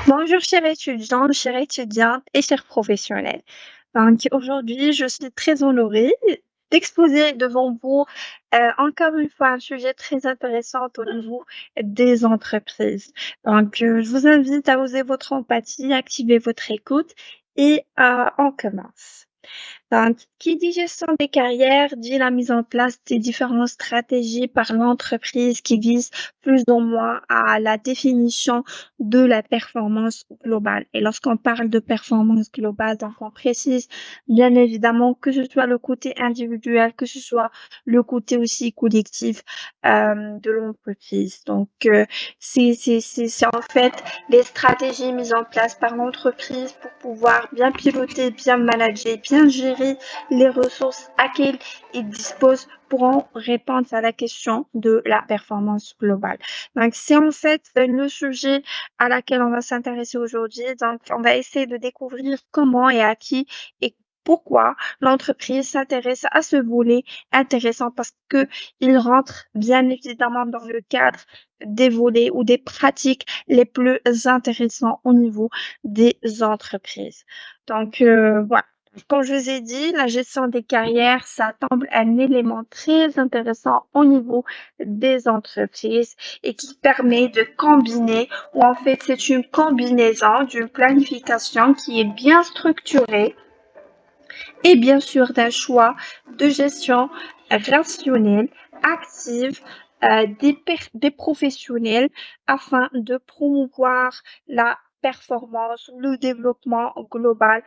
Bonjour chers étudiants, chères étudiantes et chers professionnels. Donc aujourd'hui, je suis très honorée d'exposer devant vous encore une fois un sujet très intéressant au niveau des entreprises. Donc je vous invite à oser votre empathie, activer votre écoute et on commence. Donc, qui dit gestion des carrières dit la mise en place des différentes stratégies par l'entreprise qui visent plus ou moins à la définition de la performance globale. Et lorsqu'on parle de performance globale, donc on précise bien évidemment que ce soit le côté individuel, que ce soit le côté aussi collectif de l'entreprise. Donc, c'est en fait les stratégies mises en place par l'entreprise pour pouvoir bien piloter, bien manager, bien gérer les ressources à quelles il dispose pour répondre à la question de la performance globale. Donc, c'est en fait le sujet à laquelle on va s'intéresser aujourd'hui. Donc, on va essayer de découvrir comment et à qui et pourquoi l'entreprise s'intéresse à ce volet intéressant parce que il rentre bien évidemment dans le cadre des volets ou des pratiques les plus intéressants au niveau des entreprises. Donc, voilà. Comme je vous ai dit, la gestion des carrières, ça semble un élément très intéressant au niveau des entreprises et qui permet de combiner, ou en fait, c'est une combinaison d'une planification qui est bien structurée et bien sûr d'un choix de gestion rationnelle, active, des professionnels afin de promouvoir la performance, le développement global,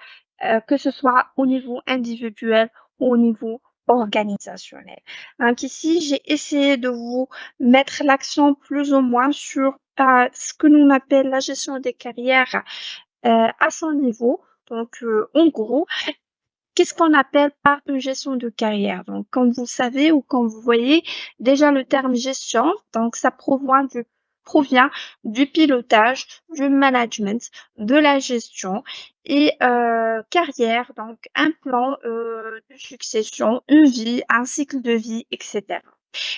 que ce soit au niveau individuel ou au niveau organisationnel. Donc ici, j'ai essayé de vous mettre l'accent plus ou moins sur ce que l'on appelle la gestion des carrières à son niveau. Donc, en gros, qu'est-ce qu'on appelle par une gestion de carrière? Donc, comme vous savez ou comme vous voyez, déjà le terme gestion, donc ça provient du pilotage, du management, de la gestion et carrière, donc un plan de succession, une vie, un cycle de vie, etc.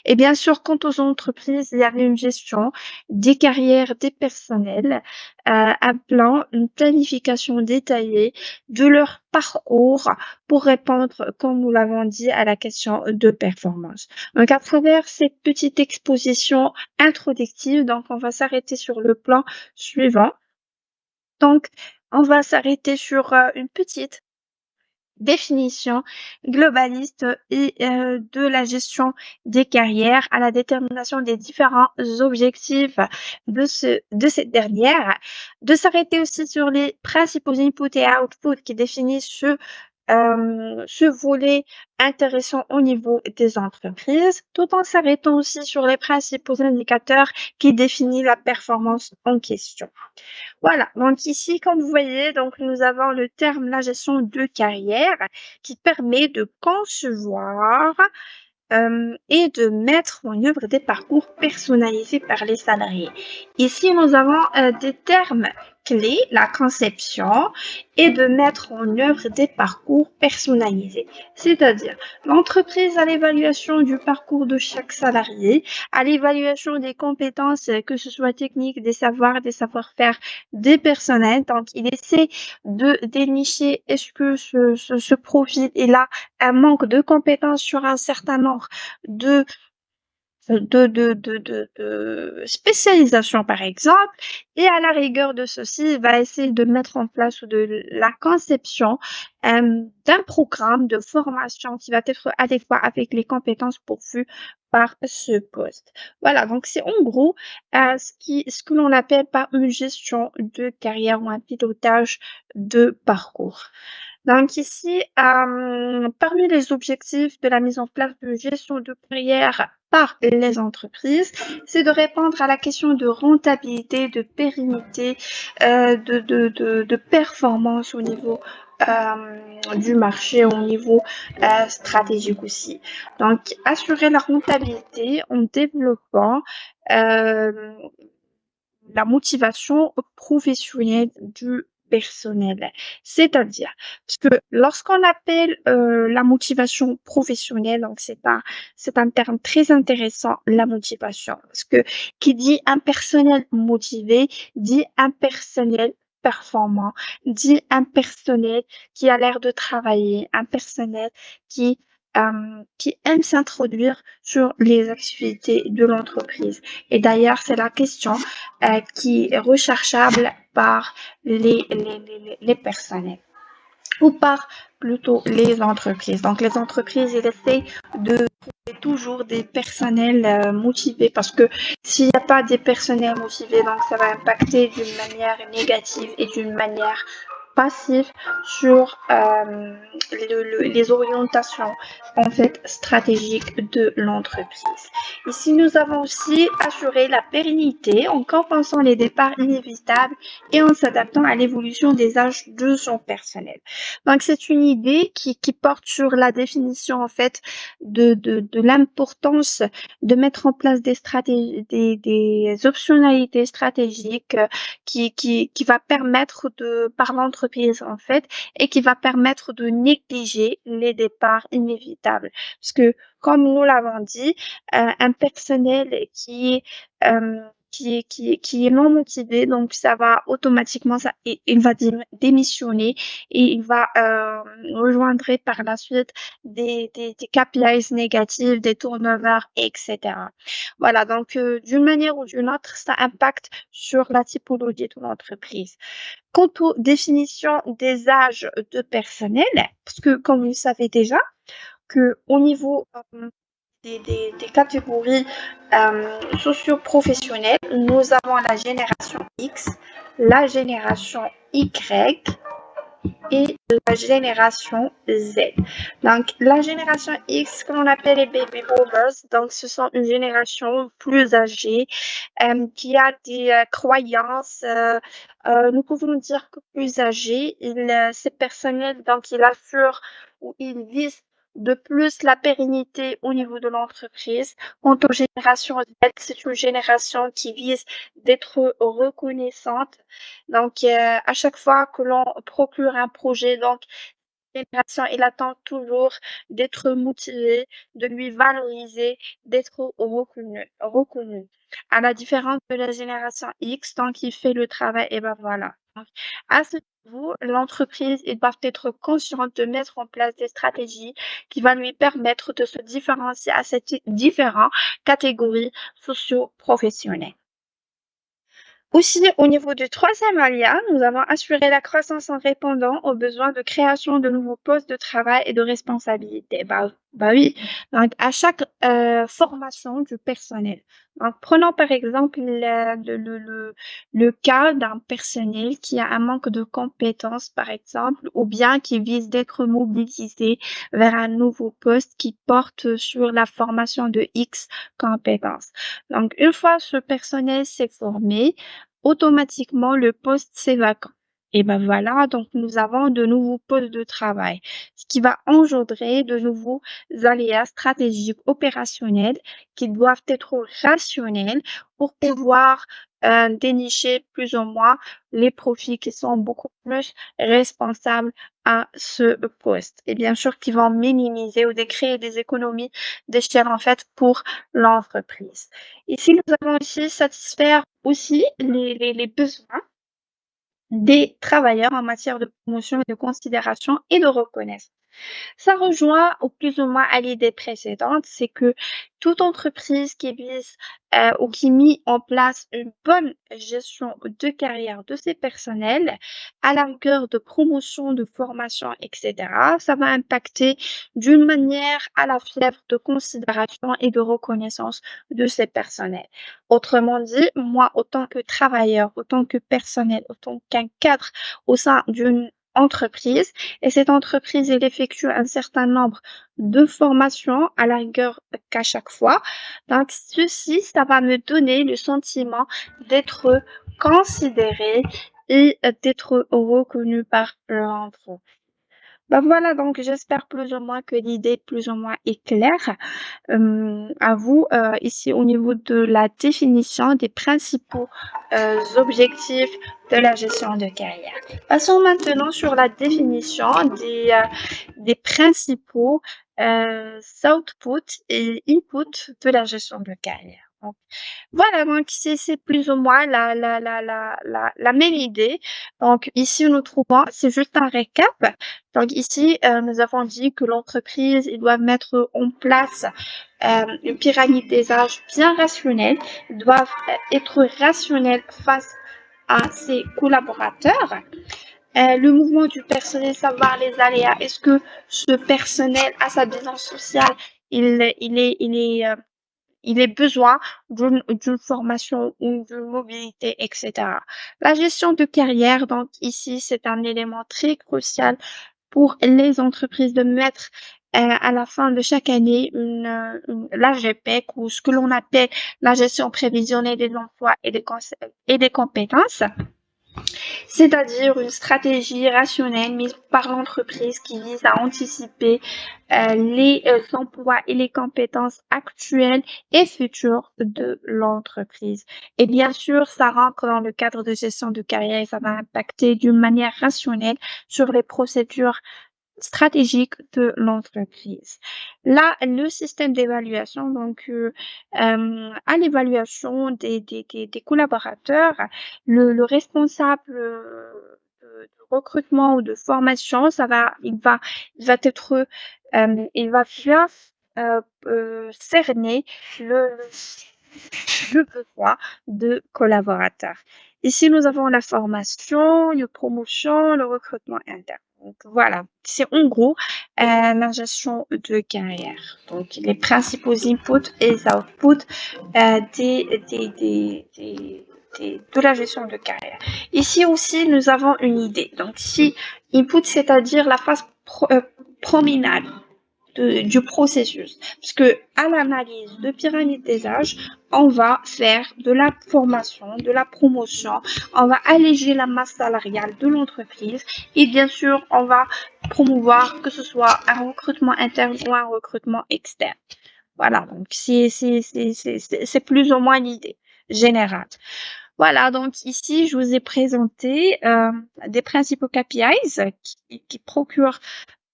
Et bien sûr, quant aux entreprises, il y avait une gestion des carrières des personnels, un plan, une planification détaillée de leur parcours pour répondre, comme nous l'avons dit, à la question de performance. Donc, à travers cette petite exposition introductive, donc on va s'arrêter sur le plan suivant. Donc, on va s'arrêter sur une petite définition globaliste et de la gestion des carrières à la détermination des différents objectifs de cette dernière, de s'arrêter aussi sur les principaux inputs et outputs qui définissent ce volet intéressant au niveau des entreprises, tout en s'arrêtant aussi sur les principaux indicateurs qui définissent la performance en question. Voilà, donc ici, comme vous voyez, donc nous avons le terme la gestion de carrière qui permet de concevoir et de mettre en œuvre des parcours personnalisés par les salariés. Ici, nous avons des termes clés, la conception et de mettre en œuvre des parcours personnalisés. C'est-à-dire l'entreprise à l'évaluation du parcours de chaque salarié, à l'évaluation des compétences, que ce soit techniques, des savoirs, des savoir-faire des personnels. Donc, il essaie de dénicher est-ce que ce profil est là un manque de compétences sur un certain nombre de spécialisation, par exemple, et à la rigueur de ceci, il va essayer de mettre en place ou de la conception d'un programme de formation qui va être adéquat avec les compétences pourvues par ce poste. Voilà, donc c'est en gros ce que l'on appelle par une gestion de carrière ou un pilotage de parcours. Donc ici, parmi les objectifs de la mise en place de gestion de carrière par les entreprises, c'est de répondre à la question de rentabilité, de pérennité, de performance au niveau du marché, au niveau stratégique aussi. Donc, assurer la rentabilité en développant la motivation professionnelle du personnelle. C'est-à-dire, parce que lorsqu'on appelle la motivation professionnelle, donc c'est un terme très intéressant, la motivation, parce que qui dit un personnel motivé, dit un personnel performant, dit un personnel qui a l'air de travailler, un personnel qui qui aime s'introduire sur les activités de l'entreprise. Et d'ailleurs, c'est la question qui est recherchable par les personnels ou par plutôt les entreprises. Donc, les entreprises, ils essayent de trouver toujours des personnels motivés parce que s'il n'y a pas des personnels motivés, donc ça va impacter d'une manière négative et d'une manière passive sur les orientations en fait stratégiques de l'entreprise. Ici, nous avons aussi assuré la pérennité en compensant les départs inévitables et en s'adaptant à l'évolution des âges de son personnel. Donc, c'est une idée qui porte sur la définition, en fait, de l'importance de mettre en place des stratégies, des optionnalités stratégiques qui va permettre par l'entreprise, en fait, et qui va permettre de négliger les départs inévitables. Parce que, comme nous l'avons dit, un personnel euh, qui est non motivé, donc ça va automatiquement, il va démissionner et il va rejoindre par la suite des KPIs négatifs, des turnovers, etc. Voilà, donc d'une manière ou d'une autre, ça impacte sur la typologie de l'entreprise. Quant aux définitions des âges de personnel, parce que comme vous le savez déjà, que au niveau des catégories socio-professionnelles, nous avons la génération X, la génération Y et la génération Z. Donc, la génération X, que l'on appelle les baby boomers, donc ce sont une génération plus âgée qui a des croyances, nous pouvons dire que plus âgées. Ces personnels, donc, ils assurent ou ils visent de plus la pérennité au niveau de l'entreprise. Quant aux générations Z, c'est une génération qui vise d'être reconnaissante. Donc, à chaque fois que l'on procure un projet, donc, génération, il attend toujours d'être motivé, de lui valoriser, d'être reconnu. À la différence de la génération X, tant qu'il fait le travail, et ben voilà. Donc, à ce niveau, l'entreprise, ils doivent être conscientes de mettre en place des stratégies qui vont lui permettre de se différencier à ces différentes catégories socio-professionnelles. Aussi, au niveau du troisième alia, nous avons assuré la croissance en répondant aux besoins de création de nouveaux postes de travail et de responsabilité. Bah oui, donc à chaque formation du personnel. Donc, prenons par exemple le cas d'un personnel qui a un manque de compétences, par exemple, ou bien qui vise d'être mobilisé vers un nouveau poste qui porte sur la formation de X compétences. Donc, une fois ce personnel s'est formé, automatiquement le poste c'est vacant. Et ben voilà, donc nous avons de nouveaux postes de travail, ce qui va engendrer de nouveaux aléas stratégiques opérationnels qui doivent être rationnels pour pouvoir dénicher plus ou moins les profits qui sont beaucoup plus responsables à ce poste. Et bien sûr, qui vont minimiser ou créer des économies d'échelle en fait pour l'entreprise. Ici, nous allons aussi satisfaire aussi les besoins des travailleurs en matière de promotion et de considération et de reconnaissance. Ça rejoint au plus ou moins à l'idée précédente, c'est que toute entreprise qui vise ou qui met en place une bonne gestion de carrière de ses personnels, à la rigueur de promotion, de formation, etc., ça va impacter d'une manière à la fièvre de considération et de reconnaissance de ses personnels. Autrement dit, moi, autant que travailleur, autant que personnel, autant qu'un cadre au sein d'une entreprise, et cette entreprise, elle effectue un certain nombre de formations à la rigueur qu'à chaque fois. Donc, ceci, ça va me donner le sentiment d'être considéré et d'être reconnu par l'entreprise. Bah voilà, donc j'espère plus ou moins que l'idée plus ou moins est claire. À vous, ici au niveau de la définition des principaux objectifs de la gestion de carrière. Passons maintenant sur la définition des principaux outputs et inputs de la gestion de carrière. Donc, voilà, donc c'est plus ou moins la même idée. Donc ici, nous trouvons, c'est juste un récap. Donc ici, nous avons dit que l'entreprise, il doit mettre en place une pyramide des âges bien rationnelle. Ils doivent être rationnels face à ses collaborateurs. Le mouvement du personnel, savoir les aléas. Est-ce que ce personnel a sa bilan sociale? Il est besoin d'une formation ou d'une mobilité, etc. La gestion de carrière, donc ici, c'est un élément très crucial pour les entreprises de mettre à la fin de chaque année l'AGPEC ou ce que l'on appelle la gestion prévisionnelle des emplois et des compétences, c'est-à-dire une stratégie rationnelle mise par l'entreprise qui vise à anticiper les emplois et les compétences actuelles et futures de l'entreprise. Et bien sûr, ça rentre dans le cadre de gestion de carrière et ça va impacter d'une manière rationnelle sur les procédures stratégique de l'entreprise. Là, le système d'évaluation, donc à l'évaluation des collaborateurs, le responsable de recrutement ou de formation, il va être, il va bien cerner le besoin de collaborateurs. Ici, nous avons la formation, la promotion, le recrutement interne. Donc voilà, c'est en gros la gestion de carrière. Donc les principaux inputs et outputs de la gestion de carrière. Ici aussi, nous avons une idée. Donc ici, input, c'est-à-dire la phase prominale du processus. Parce que à l'analyse de pyramide des âges, on va faire de la formation, de la promotion, on va alléger la masse salariale de l'entreprise et bien sûr, on va promouvoir que ce soit un recrutement interne ou un recrutement externe. Voilà, donc c'est plus ou moins l'idée générale. Voilà, donc ici, je vous ai présenté des principaux KPIs qui procurent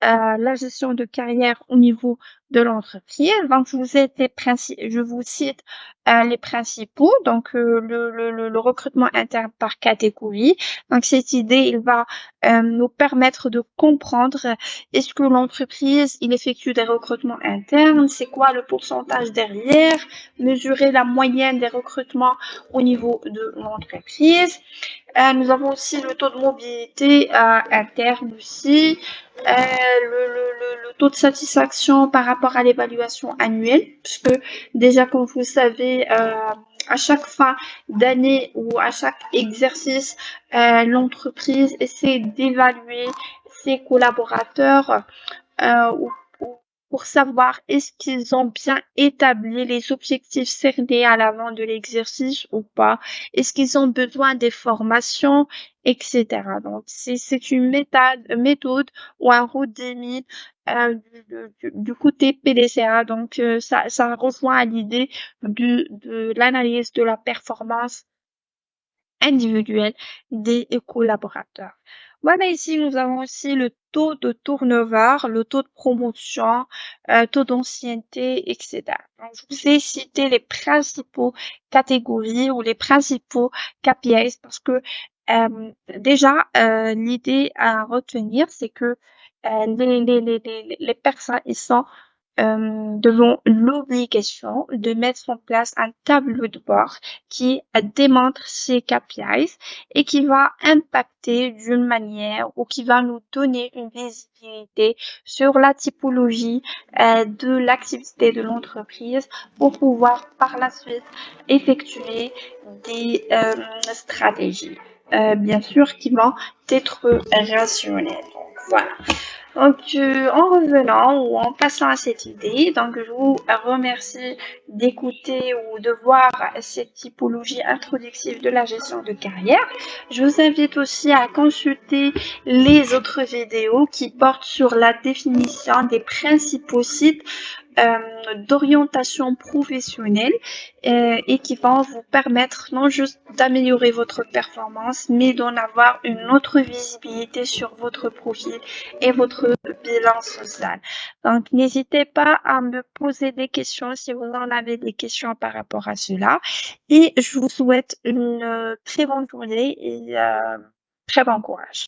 la gestion de carrière au niveau de l'entreprise. Donc, je vous cite les principaux. Donc, le recrutement interne par catégorie. Donc, cette idée, il va nous permettre de comprendre est-ce que l'entreprise, il effectue des recrutements internes, c'est quoi le pourcentage derrière, mesurer la moyenne des recrutements au niveau de l'entreprise. Nous avons aussi le taux de mobilité interne aussi, le taux de satisfaction par rapport à l'évaluation annuelle, puisque déjà, comme vous savez, à chaque fin d'année ou à chaque exercice, l'entreprise essaie d'évaluer ses collaborateurs ou pour savoir est-ce qu'ils ont bien établi les objectifs cernés à l'avant de l'exercice ou pas, est-ce qu'ils ont besoin des formations, etc. Donc, c'est une méthode ou un roadmap du côté PDCA. Donc, ça rejoint à l'idée de l'analyse de la performance individuelle des collaborateurs. Voilà, ici, nous avons aussi le taux de turnover, le taux de promotion, taux d'ancienneté, etc. Donc, je vous ai cité les principaux catégories ou les principaux KPIs parce que déjà, l'idée à retenir, c'est que les personnes, ils sont devant l'obligation de mettre en place un tableau de bord qui démontre ces KPIs et qui va impacter d'une manière ou qui va nous donner une visibilité sur la typologie de l'activité de l'entreprise pour pouvoir par la suite effectuer des stratégies, bien sûr, qui vont être rationnelles. Donc, voilà. En revenant ou en passant à cette idée, donc je vous remercie d'écouter ou de voir cette typologie introductive de la gestion de carrière. Je vous invite aussi à consulter les autres vidéos qui portent sur la définition des principaux sites d'orientation professionnelle et qui vont vous permettre non juste d'améliorer votre performance, mais d'en avoir une autre visibilité sur votre profil et votre bilan social. Donc, n'hésitez pas à me poser des questions si vous en avez des questions par rapport à cela. Et je vous souhaite une très bonne journée et très bon courage.